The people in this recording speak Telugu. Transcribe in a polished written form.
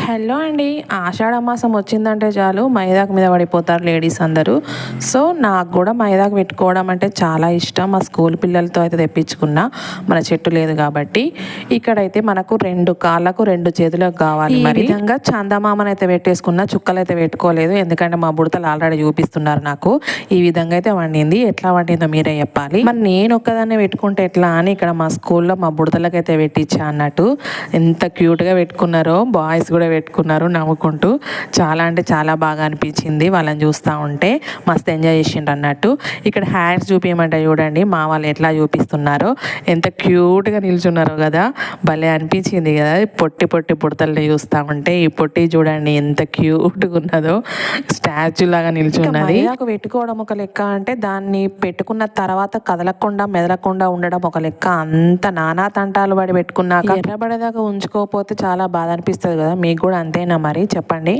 హలో అండి. ఆషాఢ మాసం వచ్చిందంటే చాలు మైదాకు మీద పడిపోతారు లేడీస్ అందరూ. సో నాకు కూడా మైదాకు పెట్టుకోవడం అంటే చాలా ఇష్టం. మా స్కూల్ పిల్లలతో అయితే తెప్పించుకున్నా, మన చెట్టు లేదు కాబట్టి. ఇక్కడైతే మనకు 2 కాళ్ళకు 2 చేతులకు కావాలి. ఈ విధంగా చందమామను అయితే పెట్టేసుకున్నా, చుక్కలు అయితే పెట్టుకోలేదు, ఎందుకంటే మా బుడతలు ఆల్రెడీ చూపిస్తున్నారు నాకు. ఈ విధంగా అయితే వండింది. ఎట్లా వండిందో మీరే చెప్పాలి. మరి నేను ఒక్కదాన్నే పెట్టుకుంటే ఎట్లా అని ఇక్కడ మా స్కూల్లో మా బుడతలకు అయితే పెట్టించా అన్నట్టు. ఎంత క్యూట్గా పెట్టుకున్నారో, బాయ్స్ కూడా పెట్టుకున్నారు నవ్వుకుంటూ. చాలా అంటే చాలా బాగా అనిపించింది వాళ్ళని చూస్తూ ఉంటే. మస్తు ఎంజాయ్ చేసిండ్రు అన్నట్టు. ఇక్కడ హ్యాండ్స్ చూపించమంటే చూడండి మా వాళ్ళు ఎట్లా చూపిస్తున్నారో, ఎంత క్యూట్గా నిల్చున్నారో కదా, భలే అనిపించింది కదా. పొట్టి పొట్టి బుడతల్ని చూస్తూ ఉంటే ఈ పొట్టి చూడండి ఎంత క్యూట్గా ఉన్నదో, స్టాచ్యూ లాగా నిల్చున్నది. నాకు పెట్టుకోవడం ఒక లెక్క అంటే దాన్ని పెట్టుకున్న తర్వాత కదలకుండా మెదలకుండా ఉండడం ఒక లెక్క. అంత నానా తంటాలు పడి పెట్టుకున్నాక ఎర్రబడేదాకా ఉంచుకోకపోతే చాలా బాధ అనిపిస్తుంది కదా. మీకు కూడా అంతేనా మరి చెప్పండి.